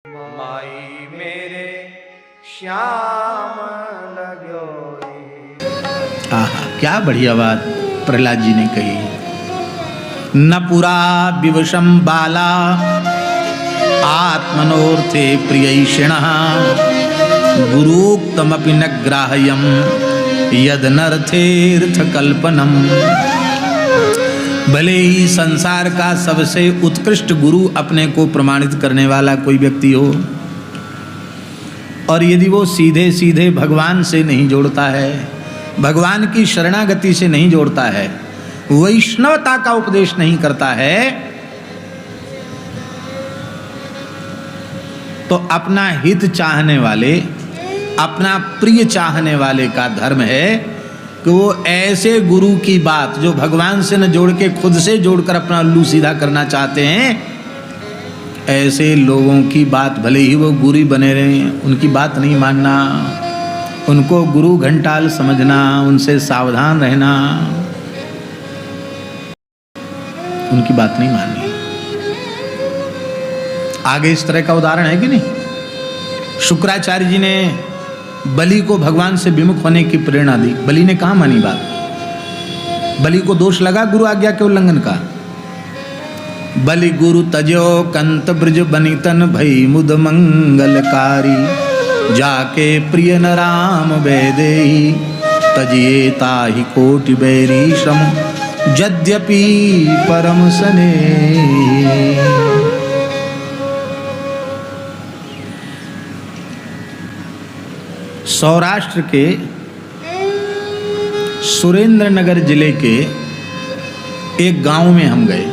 माई मेरे श्याम लगो। आहा, क्या बढ़िया बात प्रहलाद जी ने कही। न पुरा विवशम बाला आत्मनोर्थे प्रियैषिणः गुरुक्तमपि न ग्राह्यम यदनर्थेर्थ कल्पनम। भले ही संसार का सबसे उत्कृष्ट गुरु अपने को प्रमाणित करने वाला कोई व्यक्ति हो, और यदि वो सीधे सीधे भगवान से नहीं जोड़ता है, भगवान की शरणागति से नहीं जोड़ता है, वैष्णवता का उपदेश नहीं करता है, तो अपना हित चाहने वाले, अपना प्रिय चाहने वाले का धर्म है कि वो ऐसे गुरु की बात जो भगवान से न जोड़ के खुद से जोड़कर अपना उल्लू सीधा करना चाहते हैं, ऐसे लोगों की बात, भले ही वो गुरु बने रहें, उनकी बात नहीं मानना, उनको गुरु घंटाल समझना, उनसे सावधान रहना, उनकी बात नहीं माननी। आगे इस तरह का उदाहरण है कि नहीं। शुक्राचार्य जी ने बलि को भगवान से विमुख होने की प्रेरणा दी। बलि ने कहाँ मानी बात। बलि को दोष लगा गुरु आज्ञा के उल्लंघन का। बलि गुरु तजो कंत ब्रज बनितन भई मुद मंगलकारी। जाके प्रिय न राम वैदेही तजिए ताहि कोटि बैरी श्रम यद्यपि परम सने। सौराष्ट्र के सुरेंद्रनगर जिले के एक गांव में हम गए।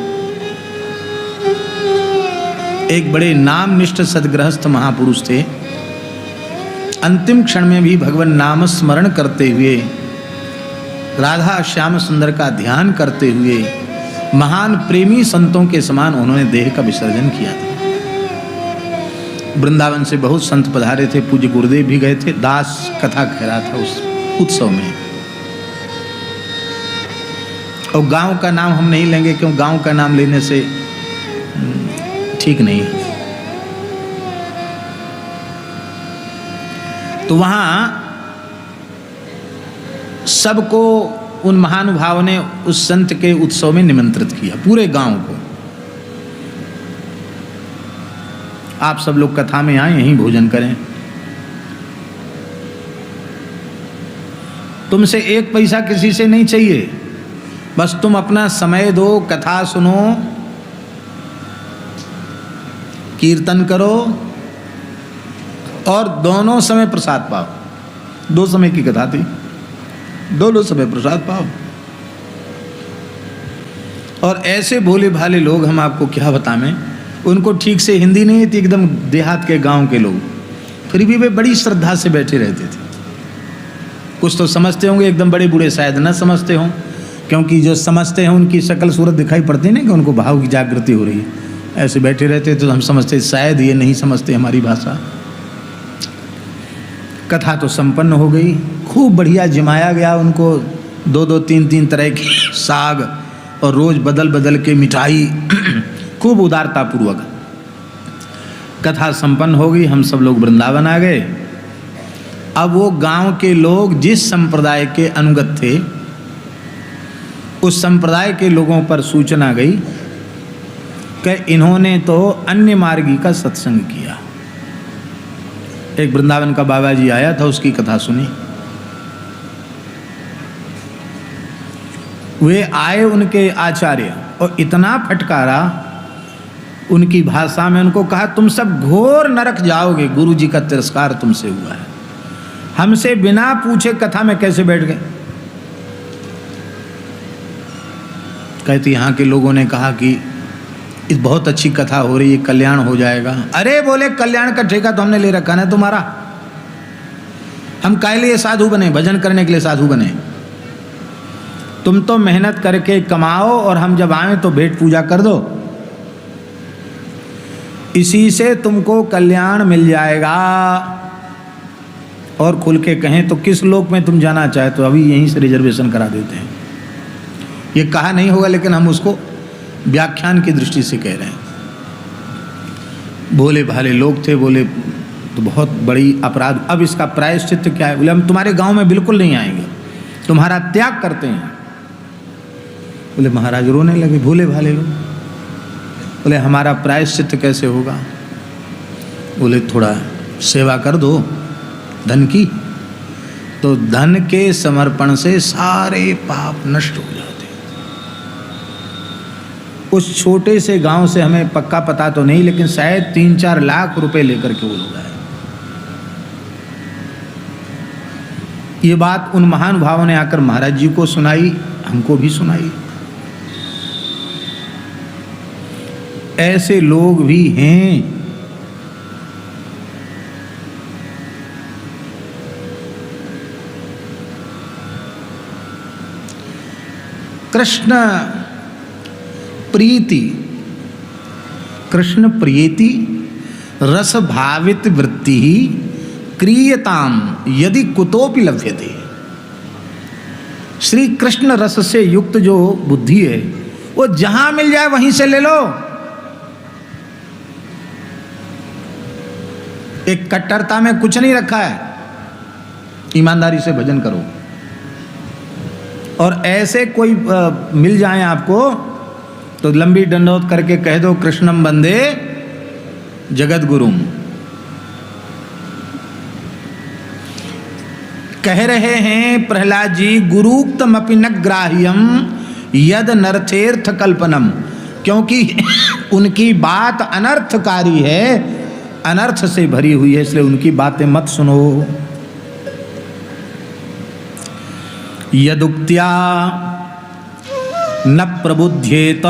एक बड़े नामनिष्ठ सद्गृहस्थ महापुरुष थे। अंतिम क्षण में भी भगवान नाम स्मरण करते हुए, राधा श्याम सुंदर का ध्यान करते हुए, महान प्रेमी संतों के समान उन्होंने देह का विसर्जन किया था। वृंदावन से बहुत संत पधारे थे, पूज्य गुरुदेव भी गए थे। दास कथा कह रहा था उस उत्सव में। और गांव का नाम हम नहीं लेंगे, क्यों गांव का नाम लेने से ठीक नहीं है। तो वहां सबको उन महानुभाव ने उस संत के उत्सव में निमंत्रित किया, पूरे गांव को। आप सब लोग कथा में आए, यहीं भोजन करें। तुमसे एक पैसा किसी से नहीं चाहिए, बस तुम अपना समय दो, कथा सुनो, कीर्तन करो और दोनों समय प्रसाद पाओ। 2 समय की कथा थी, दोनों समय प्रसाद पाओ। और ऐसे भोले भाले लोग, हम आपको क्या बताएं, उनको ठीक से हिंदी नहीं थी, एकदम देहात के गांव के लोग, फिर भी वे बड़ी श्रद्धा से बैठे रहते थे। कुछ तो समझते होंगे, एकदम बड़े बूढ़े शायद न समझते हों, क्योंकि जो समझते हैं उनकी शक्ल सूरत दिखाई पड़ती है ना कि उनको भाव की जागृति हो रही है। ऐसे बैठे रहते तो हम समझते शायद ये नहीं समझते हमारी भाषा। कथा तो संपन्न हो गई, खूब बढ़िया जिमाया गया उनको। 2-2, 3-3 तरह के साग और रोज बदल बदल के मिठाई, खूब उदारता पूर्वक कथा संपन्न हो गई। हम सब लोग वृंदावन आ गए। अब वो गांव के लोग जिस संप्रदाय के अनुगत थे, उस संप्रदाय के लोगों पर सूचना गई कि इन्होंने तो अन्य मार्गी का सत्संग किया। एक वृंदावन का बाबा जी आया था, उसकी कथा सुनी। वे आए उनके आचार्य और इतना फटकारा उनकी भाषा में, उनको कहा तुम सब घोर नरक जाओगे, गुरु जी का तिरस्कार तुमसे हुआ है। हमसे बिना पूछे कथा में कैसे बैठ गए। कहती यहाँ के लोगों ने कहा कि इस बहुत अच्छी कथा हो रही है, कल्याण हो जाएगा। अरे बोले, कल्याण का ठेका तो हमने ले रखा ना तुम्हारा। हम काहे लिए साधु बने, भजन करने के लिए साधु बने। तुम तो मेहनत करके कमाओ और हम जब आए तो भेंट पूजा कर दो, इसी से तुमको कल्याण मिल जाएगा। और खुल के कहें तो किस लोक में तुम जाना चाहे तो अभी यहीं से रिजर्वेशन करा देते हैं। ये कहा नहीं होगा, लेकिन हम उसको व्याख्यान की दृष्टि से कह रहे हैं। भोले भाले लोग थे। बोले तो बहुत बड़ी अपराध, अब इसका प्रायश्चित क्या है? बोले हम तुम्हारे गांव में बिल्कुल नहीं आएंगे, तुम्हारा त्याग करते हैं। बोले महाराज रोने लगे, भोले भाले लोग। बोले हमारा प्रायश्चित कैसे होगा? बोले थोड़ा सेवा कर दो धन की, तो धन के समर्पण से सारे पाप नष्ट हो जाते। उस छोटे से गांव से हमें पक्का पता तो नहीं, लेकिन शायद 3-4 लाख रुपए लेकर के वो लोग आए। ये बात उन महान भावों ने आकर महाराज जी को सुनाई, हमको भी सुनाई। ऐसे लोग भी हैं। कृष्ण प्रीति, कृष्ण प्रीति रस भावित वृत्ति ही क्रियताम यदि कुतोपि लभ्यते। श्री कृष्ण रस से युक्त जो बुद्धि है, वो जहां मिल जाए वहीं से ले लो। एक कट्टरता में कुछ नहीं रखा है, ईमानदारी से भजन करो। और ऐसे कोई मिल जाए आपको तो लंबी दंडोत करके कह दो कृष्णम वंदे जगत गुरुम। कह रहे हैं प्रहलाद जी, गुरुक्तमपि न ग्राह्यम यद नर्थेर्थ कल्पनम, क्योंकि उनकी बात अनर्थकारी है, अनर्थ से भरी हुई है, इसलिए उनकी बातें मत सुनो। यदुक्त्या न प्रबुध्येत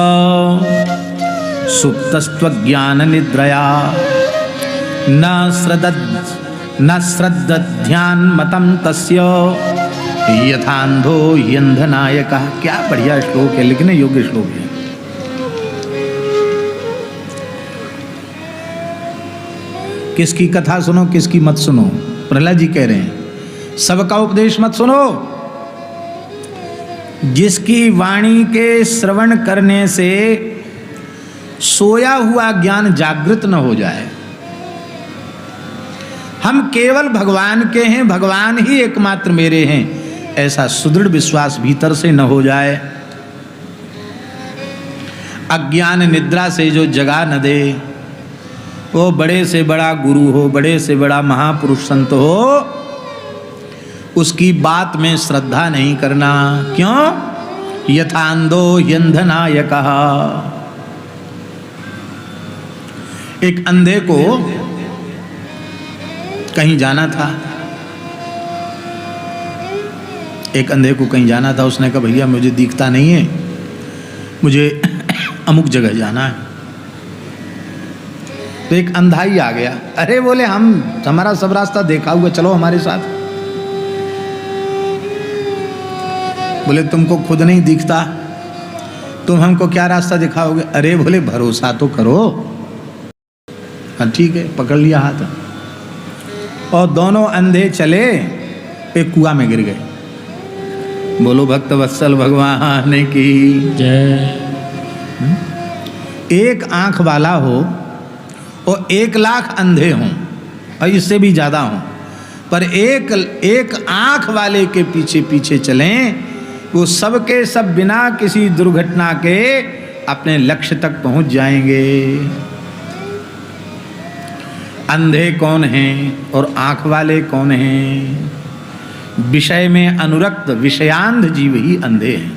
सुप्तस्त्वज्ञान निद्रया न श्रद्धाध्यान मतम तस्य यथांधो यंधनायकः। क्या बढ़िया श्लोक है, लिखने योग्य श्लोक है। किसकी कथा सुनो, किसकी मत सुनो? प्रहलाद जी कह रहे हैं सबका उपदेश मत सुनो। जिसकी वाणी के श्रवण करने से सोया हुआ ज्ञान जागृत न हो जाए। हम केवल भगवान के हैं, भगवान ही एकमात्र मेरे हैं, ऐसा सुदृढ़ विश्वास भीतर से न हो जाए। अज्ञान निद्रा से जो जगा न दे, वो बड़े से बड़ा गुरु हो, बड़े से बड़ा महापुरुष संत हो, उसकी बात में श्रद्धा नहीं करना। क्यों? यथांधो यंधनायकः। एक अंधे को कहीं जाना था, एक अंधे को कहीं जाना था। उसने कहा भैया मुझे दिखता नहीं है, मुझे अमुक जगह जाना है। तो एक अंधा ही आ गया। अरे बोले हमारा सब रास्ता देखा हुआ, चलो हमारे साथ। बोले तुमको खुद नहीं दिखता, तुम हमको क्या रास्ता दिखाओगे? अरे बोले भरोसा तो करो। हाँ ठीक है, पकड़ लिया हाथ और दोनों अंधे चले, एक कुआं में गिर गए। बोलो भक्त वत्सल भगवान की जय। एक आंख वाला हो और 1 लाख अंधे हों और इससे भी ज्यादा हों, पर एक आंख वाले के पीछे पीछे चलें, वो सबके सब बिना किसी दुर्घटना के अपने लक्ष्य तक पहुंच जाएंगे। अंधे कौन हैं और आंख वाले कौन हैं? विषय में अनुरक्त विषयांध जीव ही अंधे हैं।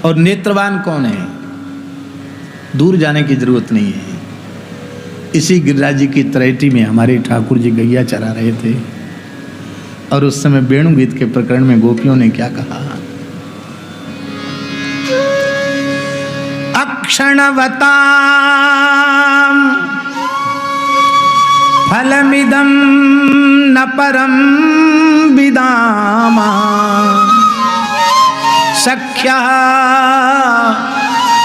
और नेत्रवान कौन है? दूर जाने की जरूरत नहीं है। इसी गिरिराज जी की तरेटी में हमारे ठाकुर जी गैया चरा रहे थे और उस समय वेणु गीत के प्रकरण में गोपियों ने क्या कहा? अक्षणवतां फलमिदं न परं विदामा सख्यः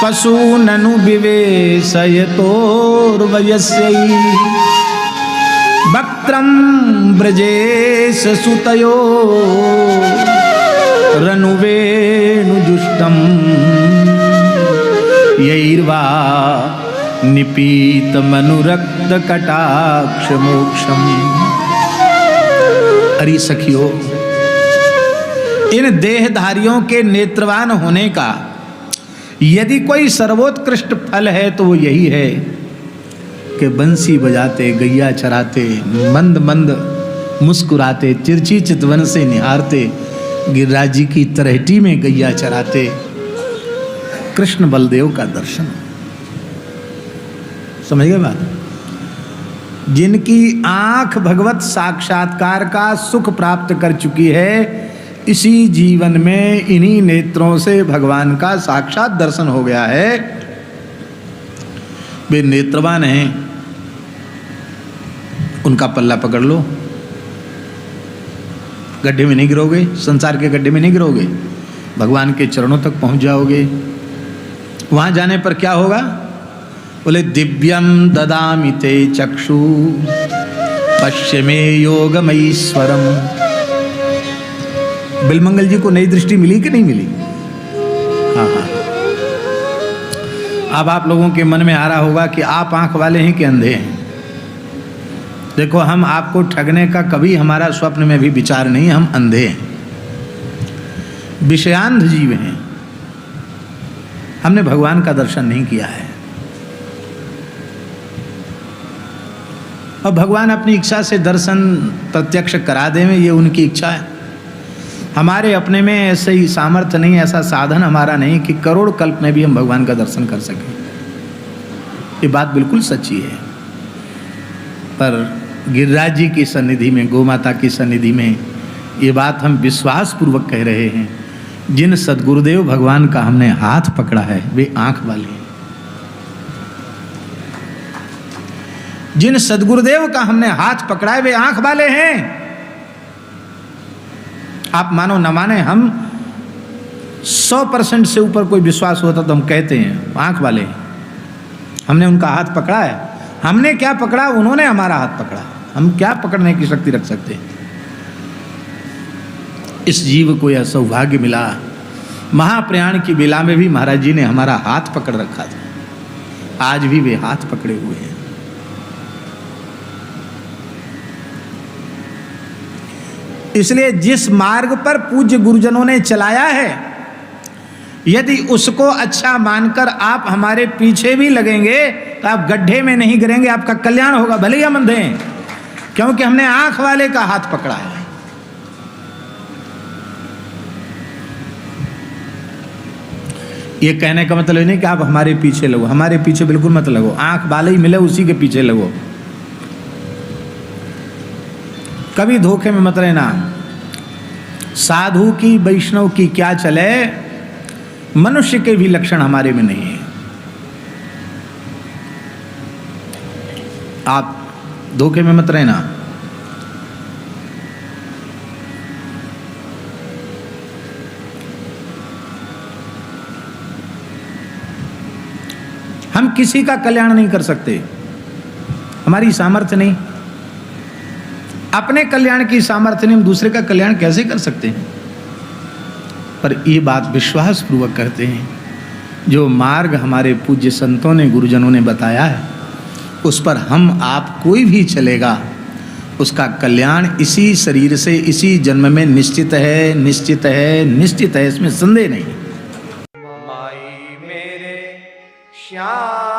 पशूननु विवेशयतोर्वयस्यै वक्त्रं ब्रजेश सुतयो रनुवेणुजुष्टं यैर्वा निपीत मनुरक्त कटाक्ष मोक्षम। अरे सखियो, इन देहधारियों के नेत्रवान होने का यदि कोई सर्वोत्कृष्ट फल है तो वो यही है कि बंसी बजाते, गैया चराते, मंद मंद मुस्कुराते, तिरछी चितवन से निहारते, गिरिराज जी की तलहटी में गैया चराते कृष्ण बलदेव का दर्शन। समझ गए बात? जिनकी आंख भगवत साक्षात्कार का सुख प्राप्त कर चुकी है, इसी जीवन में इन्हीं नेत्रों से भगवान का साक्षात दर्शन हो गया है, वे नेत्रवान हैं, उनका पल्ला पकड़ लो, गड्ढे में नहीं गिरोगे, संसार के गड्ढे में नहीं गिरोगे, भगवान के चरणों तक पहुंच जाओगे। वहां जाने पर क्या होगा? बोले दिव्यम ददामि ते चक्षु पश्चिमे योगमईश्वरम। बिलमंगल जी को नई दृष्टि मिली कि नहीं मिली? हाँ हाँ। अब आप लोगों के मन में आ रहा होगा कि आप आंख वाले हैं कि अंधे हैं। देखो, हम आपको ठगने का कभी हमारा स्वप्न में भी विचार नहीं, हम अंधे हैं, विषयांध जीव हैं, हमने भगवान का दर्शन नहीं किया है। और भगवान अपनी इच्छा से दर्शन प्रत्यक्ष करा दें, ये उनकी इच्छा है। हमारे अपने में ऐसे ही सामर्थ्य नहीं, ऐसा साधन हमारा नहीं कि करोड़ कल्प में भी हम भगवान का दर्शन कर सकें। ये बात बिल्कुल सच्ची है। पर गिरिराज जी की सन्निधि में, गौ माता की सन्निधि में ये बात हम विश्वास पूर्वक कह रहे हैं। जिन सद्गुरुदेव भगवान का हमने हाथ पकड़ा है वे आंख वाले हैं। जिन सद्गुरुदेव का हमने हाथ पकड़ा है वे आंख वाले हैं। आप मानो न माने, हम 100% से ऊपर कोई विश्वास होता तो हम कहते हैं आंख वाले हैं। हमने उनका हाथ पकड़ा है। हमने क्या पकड़ा? उन्होंने हमारा हाथ पकड़ा। हम क्या पकड़ने की शक्ति रख सकते हैं? इस जीव को यह सौभाग्य मिला। महाप्रयाण की बेला में भी महाराज जी ने हमारा हाथ पकड़ रखा था, आज भी वे हाथ पकड़े हुए हैं। इसलिए जिस मार्ग पर पूज्य गुरुजनों ने चलाया है, यदि उसको अच्छा मानकर आप हमारे पीछे भी लगेंगे तो आप गड्ढे में नहीं गिरेंगे, आपका कल्याण होगा, भले ही हम अंधे हैं, क्योंकि हमने आंख वाले का हाथ पकड़ा है। ये कहने का मतलब नहीं कि आप हमारे पीछे लगो, हमारे पीछे बिल्कुल मत लगो। आंख वाले ही मिले उसी के पीछे लगो, कभी धोखे में मत रहना। साधु की, वैष्णव की क्या चले, मनुष्य के भी लक्षण हमारे में नहीं है। आप धोखे में मत रहना। हम किसी का कल्याण नहीं कर सकते, हमारी सामर्थ्य नहीं। अपने कल्याण की सामर्थ्य नहीं, हम दूसरे का कल्याण कैसे कर सकते हैं? पर ये बात विश्वास पूर्वक कहते हैं, जो मार्ग हमारे पूज्य संतों ने, गुरुजनों ने बताया है, उस पर हम आप कोई भी चलेगा, उसका कल्याण इसी शरीर से, इसी जन्म में निश्चित है, निश्चित है, निश्चित है, इसमें संदेह नहीं। माई मेरे श्याम